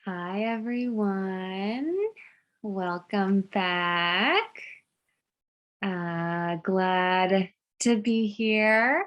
Hi, everyone. Welcome back. Glad to be here.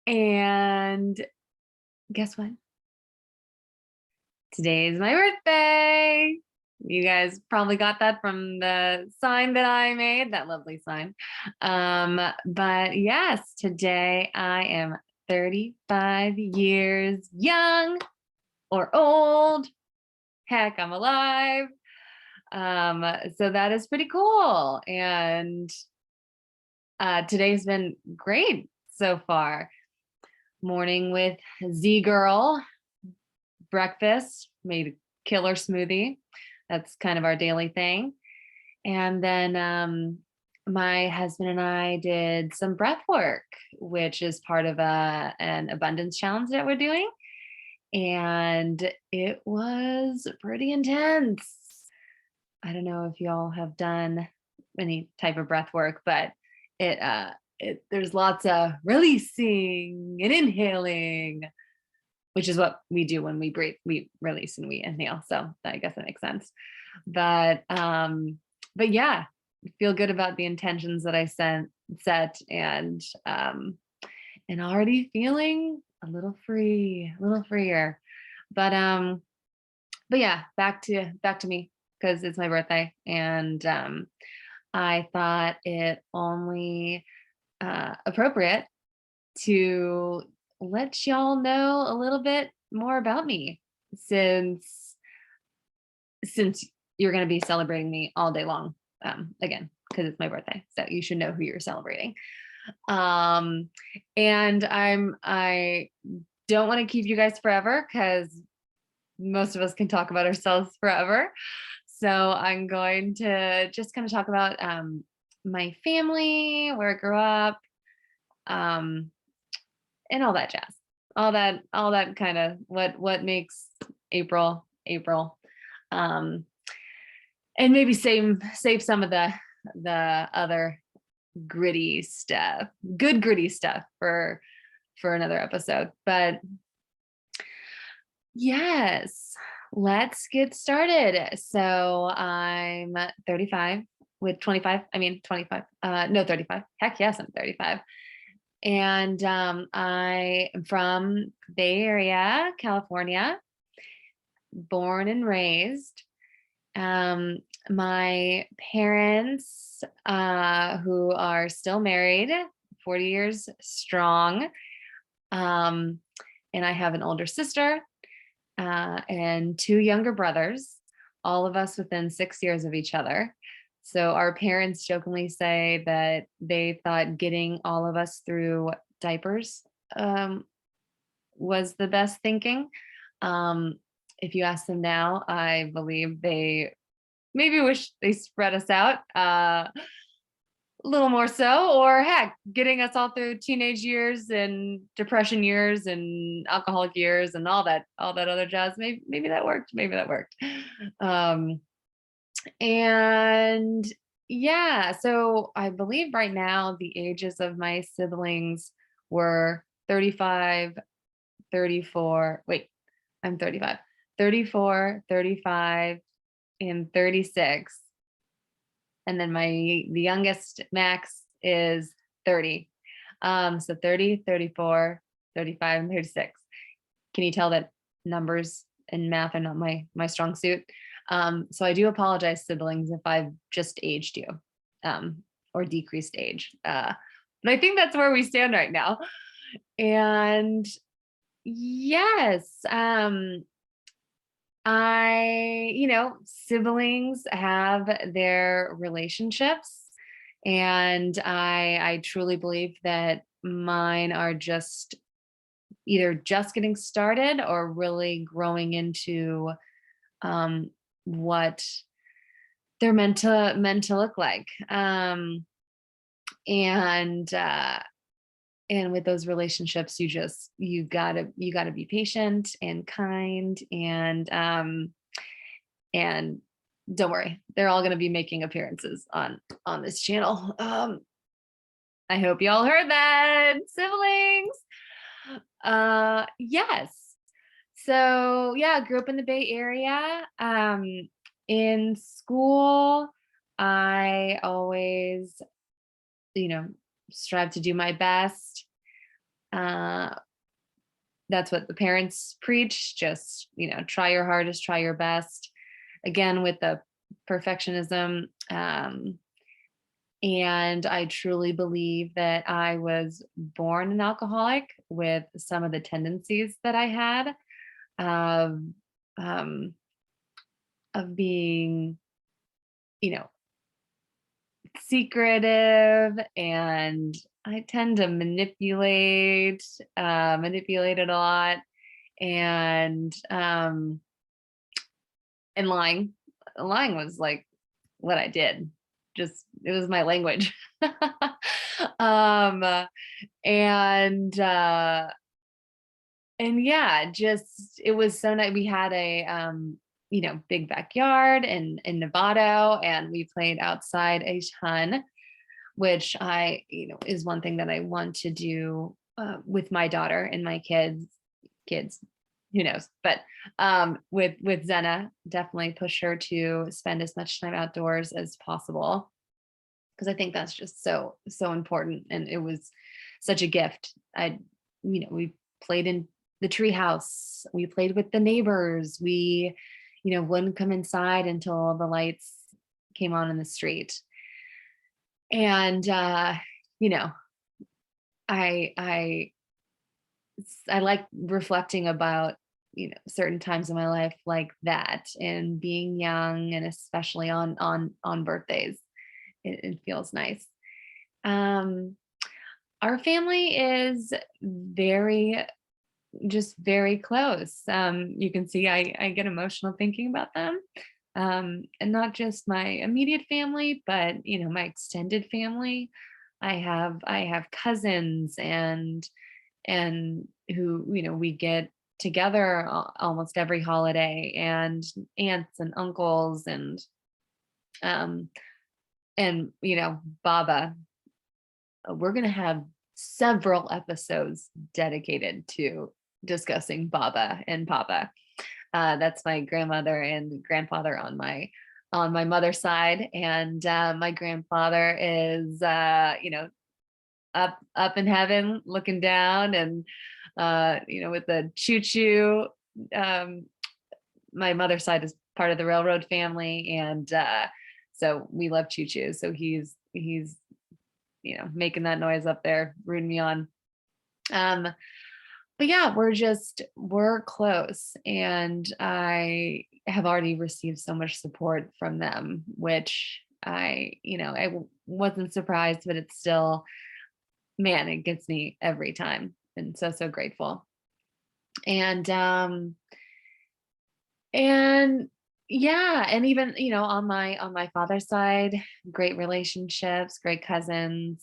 And guess what? Today is my birthday. You guys probably got that from the sign that I made, that lovely sign. But yes, today I am 35 years young or old. Heck, I'm alive. So that is pretty cool. And today's been great so far. Morning with Z Girl, breakfast, made a killer smoothie. That's kind of our daily thing. And then my husband and I did some breath work, which is part of an abundance challenge that we're doing. And it was pretty intense. I don't know if y'all have done any type of breath work, but there's lots of releasing and inhaling, which is what we do when we breathe. We release and we inhale. So I guess that makes sense. But yeah, feel good about the intentions that I set and already feeling a little free, a little freer. But yeah, back to me because it's my birthday, and I thought it only appropriate to let y'all know a little bit more about me, since since you're going to be celebrating me all day long, again, because it's my birthday, so you should know who you're celebrating. And I don't want to keep you guys forever because most of us can talk about ourselves forever. So I'm going to just kind of talk about my family, where I grew up, um, and all that jazz. All that kind of what makes April. Um, and maybe save some of the other gritty stuff, good gritty stuff for another episode. But yes, let's get started. So I'm 35 with 25. I mean, 25. No, 35. Heck yes, I'm 35. And I am from Bay Area, California, born and raised. Um, my parents, who are still married, 40 years strong. Um, and I have an older sister and two younger brothers, all of us within 6 years of each other. So our parents jokingly say that they thought getting all of us through diapers was the best thinking. Um, if you ask them now, I believe they maybe wish they spread us out a little more so, or heck, getting us all through teenage years and depression years and alcoholic years and all that other jazz. Maybe that worked. Maybe that worked. Um, and yeah, so I believe right now the ages of my siblings were 35, 34. Wait, I'm 35, 34, 35, and 36. And then the youngest Max is 30. So 30, 34, 35, and 36. Can you tell that numbers and math are not my strong suit? So I do apologize, siblings, if I've just aged you, or decreased age. But I think that's where we stand right now. And yes, siblings have their relationships, and I truly believe that mine are just either just getting started or really growing into what they're meant to look like. And with those relationships, you gotta be patient and kind, and don't worry, they're all going to be making appearances on this channel. I hope y'all heard that, siblings. Yes. So yeah, I grew up in the Bay Area. In school, I always, you know, strive to do my best. Uh, that's what the parents preach. Just, try your hardest, try your best. Again, with the perfectionism. And I truly believe that I was born an alcoholic with some of the tendencies that I had of, um, of being, you know, secretive, and I tend to manipulate it a lot, and and lying. Lying was like what I did. Just it was my language. um and and yeah, just it was so nice. We had a big backyard in Novato, and we played outside a ton, which is one thing that I want to do with my daughter and my kids, who knows, but with Zena, definitely push her to spend as much time outdoors as possible, because I think that's just so important, and it was such a gift. We played in the tree house, we played with the neighbors, we wouldn't come inside until the lights came on in the street. And you know I like reflecting about certain times in my life like that, and being young, and especially on birthdays, it feels nice. um our family is very, just very close. You can see I get emotional thinking about them. And not just my immediate family, but my extended family. I have cousins, and who we get together almost every holiday, and aunts and uncles, um Baba. We're going to have several episodes dedicated to discussing Baba and Papa. That's my grandmother and grandfather on my mother's side, and my grandfather is up in heaven looking down, and with the choo choo. Um, my mother's side is part of the railroad family, and so we love choo choo. So he's making that noise up there, rooting me on. Um, but yeah, we're close, and I have already received so much support from them, which wasn't surprised, but it's still, man, it gets me every time, and so grateful. And and yeah, and even on my father's side, great relationships, great cousins.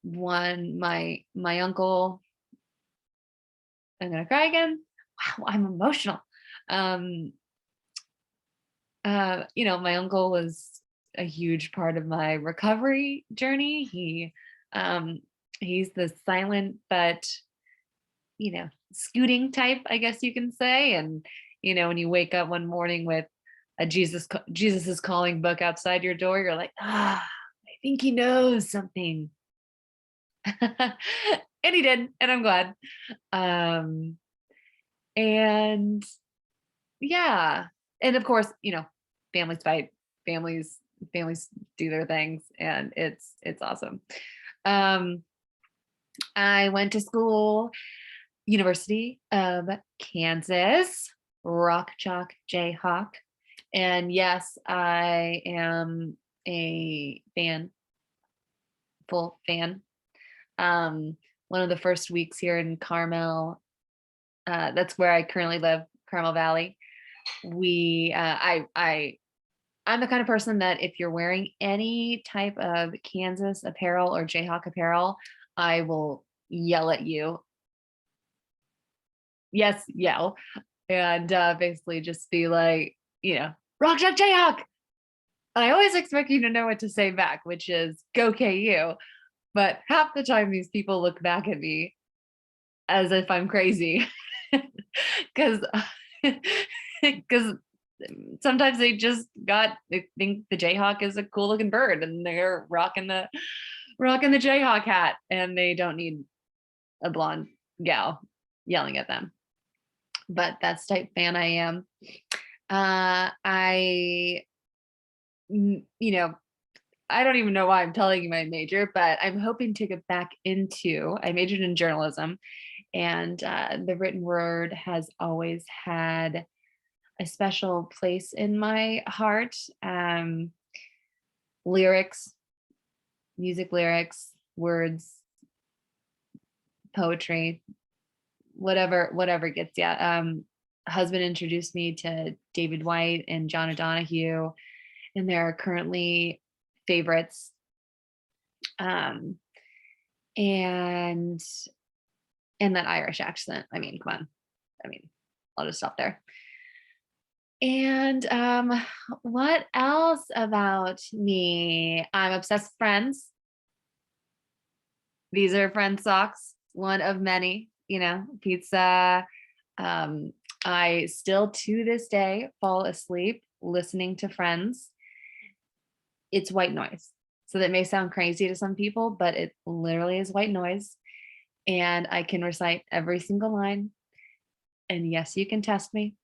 One my uncle, I'm gonna cry again. Wow, I'm emotional. um my uncle was a huge part of my recovery journey. Um he's the silent but scooting type, I guess you can say. And when you wake up one morning with a Jesus is Calling book outside your door, you're like, I think he knows something. And he did, and I'm glad. um and yeah, and of course, families fight, families families do their things, and it's awesome. um I went to school, University of Kansas, Rock Chalk Jayhawk. And yes, I am a full fan. Um, One of the first weeks here in Carmel, that's where I currently live, Carmel Valley. I'm the kind of person that if you're wearing any type of Kansas apparel or Jayhawk apparel, I will yell at you. Yes, yell. And basically just be like, Rock Chalk Jayhawk. And I always expect you to know what to say back, which is go KU. But half the time these people look back at me as if I'm crazy. Because because sometimes they think the Jayhawk is a cool looking bird and they're rocking the Jayhawk hat and they don't need a blonde gal yelling at them. But that's the type fan I am. I you know, I don't even know why I'm telling you my major, but I'm hoping to get back into. I majored in journalism, and the written word has always had a special place in my heart. Lyrics, music lyrics, words, poetry, whatever gets you. Husband introduced me to David White and John O'Donohue, and they're currently favorites. Um, and that Irish accent. I mean, come on. I mean, I'll just stop there. And what else about me? I'm obsessed with Friends. These are Friends socks, one of many, pizza. Um, I still to this day fall asleep listening to Friends. It's white noise. So that may sound crazy to some people, but it literally is white noise. And I can recite every single line. And yes, you can test me.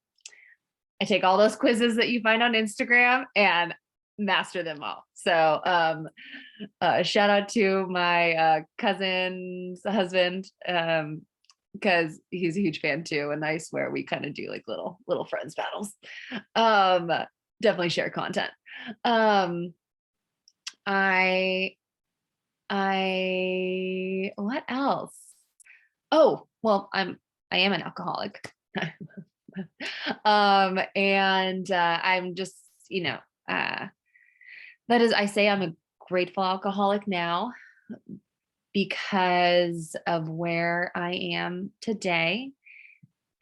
I take all those quizzes that you find on Instagram and master them all. So shout out to my cousin's husband, because he's a huge fan too. And I swear we kind of do like little friends battles. Um, Definitely share content. I what else? Oh, well, I am an alcoholic. And I'm just, uh, that is, I say I'm a grateful alcoholic now because of where I am today,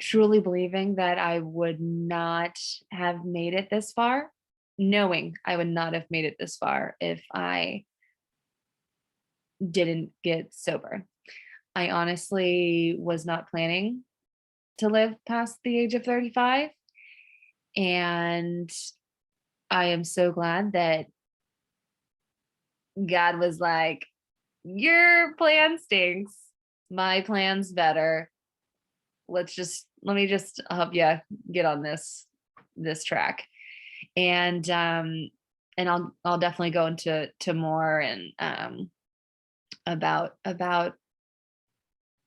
truly believing that I would not have made it this far, knowing I would not have made it this far if I didn't get sober. I honestly was not planning to live past the age of 35. And I am so glad that God was like, your plan stinks. My plan's better. Let me just help you get on this track. And I'll definitely go into more and about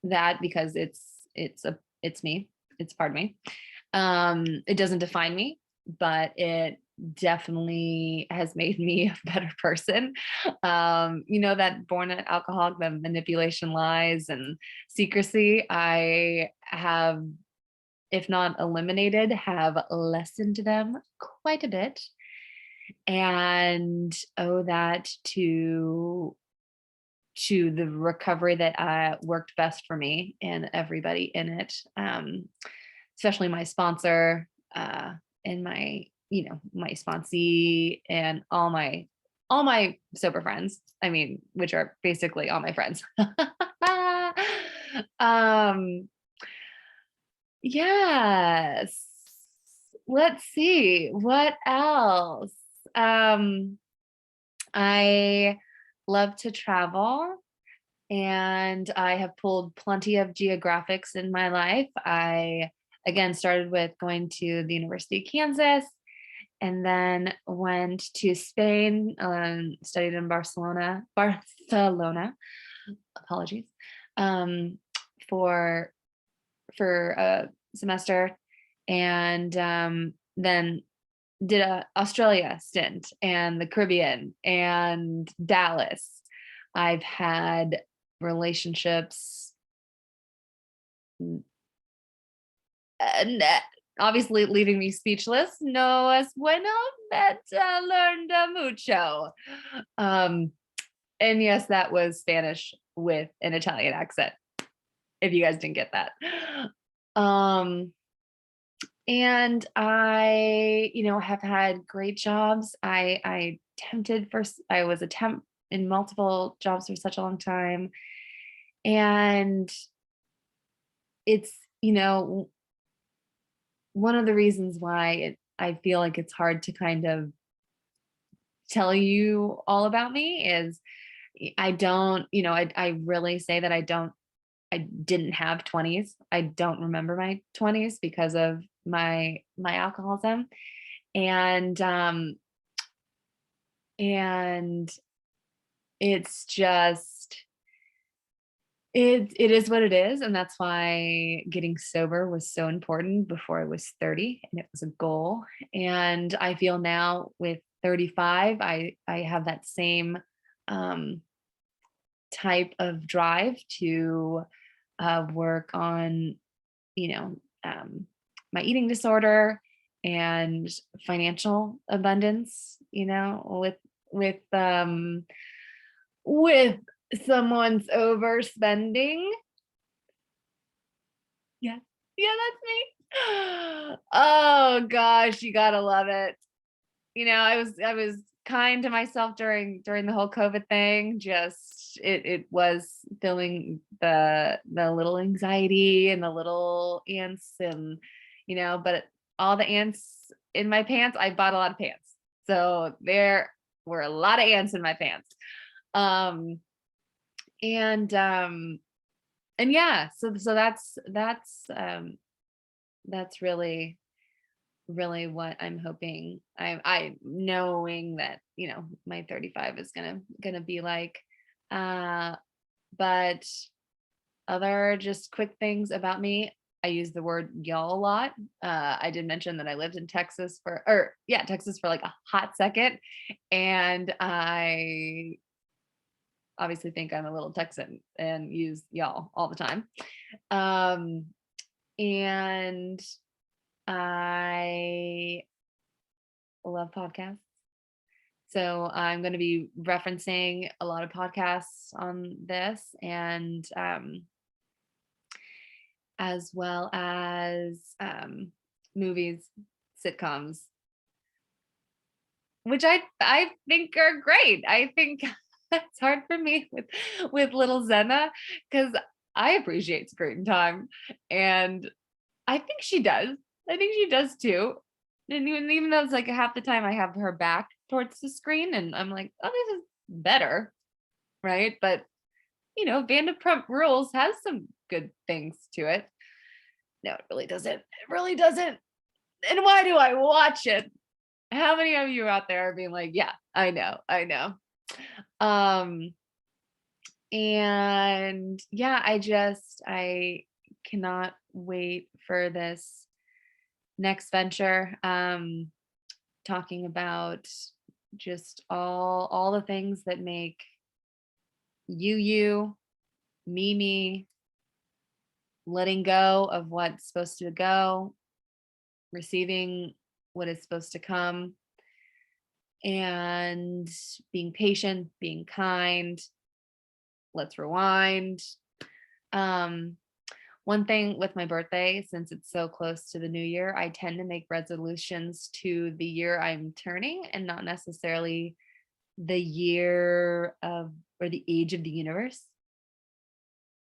that because it's me. It's part of me. It doesn't define me, but it definitely has made me a better person. That born an alcoholic, the manipulation, lies, and secrecy, I have, if not eliminated, have lessened them quite a bit and owe that to the recovery that worked best for me and everybody in it, especially my sponsor, and my sponsee and all my sober friends. I mean, which are basically all my friends. um, yes. Let's see what else. Um, I love to travel and I have pulled plenty of geographics in my life. I again started with going to the University of Kansas and then went to Spain, studied in Barcelona, apologies, um, for a semester, and then did a Australia stint and the Caribbean and Dallas. I've had relationships, and obviously leaving me speechless. No es bueno, but learned mucho. And yes, that was Spanish with an Italian accent, if you guys didn't get that. And I, have had great jobs. I was a temp in multiple jobs for such a long time. And it's, you know, one of the reasons why I feel like it's hard to kind of tell you all about me is I don't, I really say that I didn't have 20s. I don't remember my 20s because of my alcoholism. And and it's just it is what it is, and that's why getting sober was so important before I was 30, and it was a goal. And I feel now with 35, I have that same um type of drive to work on, you know, um, my eating disorder and financial abundance, with someone's overspending. Yeah. Yeah, that's me. Oh gosh, you gotta love it. I was kind to myself during the whole COVID thing. Just it was feeling the little anxiety and the little ants, and but all the ants in my pants, I bought a lot of pants. So there were a lot of ants in my pants. Um and and yeah, so that's really what I'm hoping. I knowing that, my 35 is gonna be like. Uh, but other just quick things about me. I use the word y'all a lot. I did mention that I lived in Texas Texas for like a hot second, and I obviously think I'm a little Texan and use y'all all the time. Um, and I love podcasts. So I'm going to be referencing a lot of podcasts on this, and as well as movies, sitcoms, which I think are great. I think it's hard for me with little Zena because I appreciate screen time, and I think she does. I think she does too. And even though it's like half the time I have her back towards the screen, and I'm like, oh, this is better, right? But Vanderpump Rules has some good things to it. No, it really doesn't. It really doesn't. And why do I watch it? How many of you out there are being like, yeah, I know. Um, and yeah, I cannot wait for this next venture. Talking about just all the things that make you, me, letting go of what's supposed to go, receiving what is supposed to come, and being patient, being kind. Let's rewind. Um, One thing with my birthday, since it's so close to the new year, I tend to make resolutions to the year I'm turning and not necessarily the year of or the age of the universe.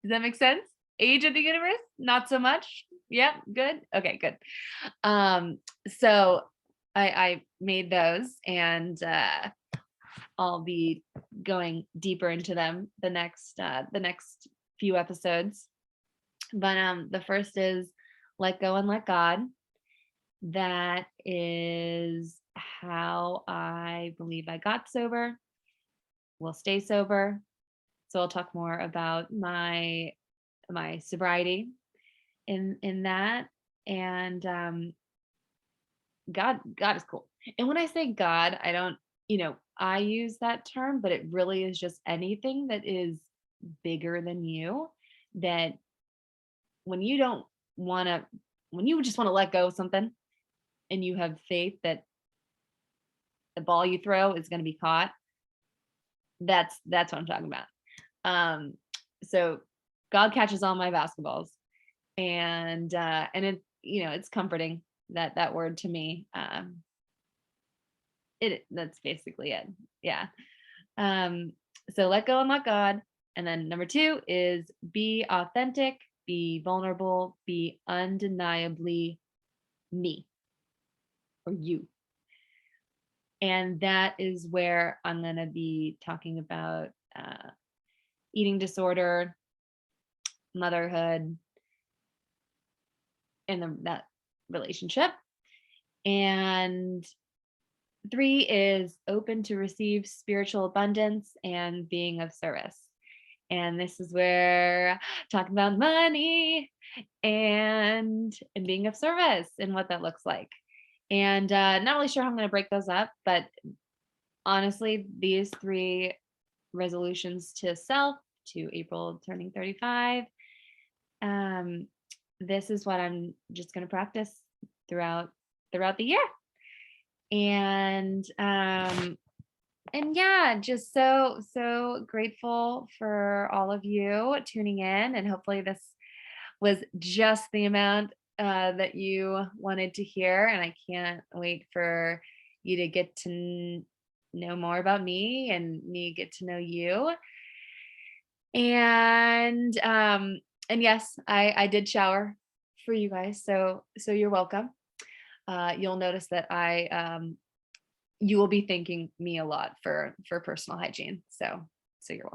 Does that make sense? Age of the universe? Not so much. Yep, good. Okay, good. So I made those, and I'll be going deeper into them the next few episodes. But the first is let go and let God. That is how I believe I got sober, will stay sober. So I'll talk more about my sobriety in that. And God is cool. And when I say God, I don't, I use that term, but it really is just anything that is bigger than you, that when you don't want to when you just want to let go of something, and you have faith that the ball you throw is going to be caught. That's what I'm talking about. Um, so God catches all my basketballs, and it's comforting, that word to me. That's basically it. Yeah. Um, so let go and let God. And then number two is be authentic. be vulnerable, be undeniably me or you. And that is where I'm going to be talking about eating disorder, motherhood, and that relationship. And 3 is open to receive spiritual abundance and being of service. And this is where talking about money and being of service and what that looks like. And not really sure how I'm going to break those up, but honestly, these 3 resolutions to self, to April turning 35, um, this is what I'm just going to practice throughout the year. And yeah, just so grateful for all of you tuning in, and hopefully this was just the amount that you wanted to hear. And I can't wait for you to get to know more about me and me get to know you. And yes, I did shower for you guys, so you're welcome. You'll notice that you will be thanking me a lot for personal hygiene. So you're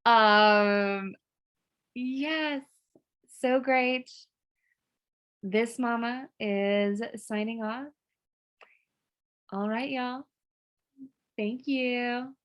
welcome. Yes, so great. This mama is signing off. All right, y'all. Thank you.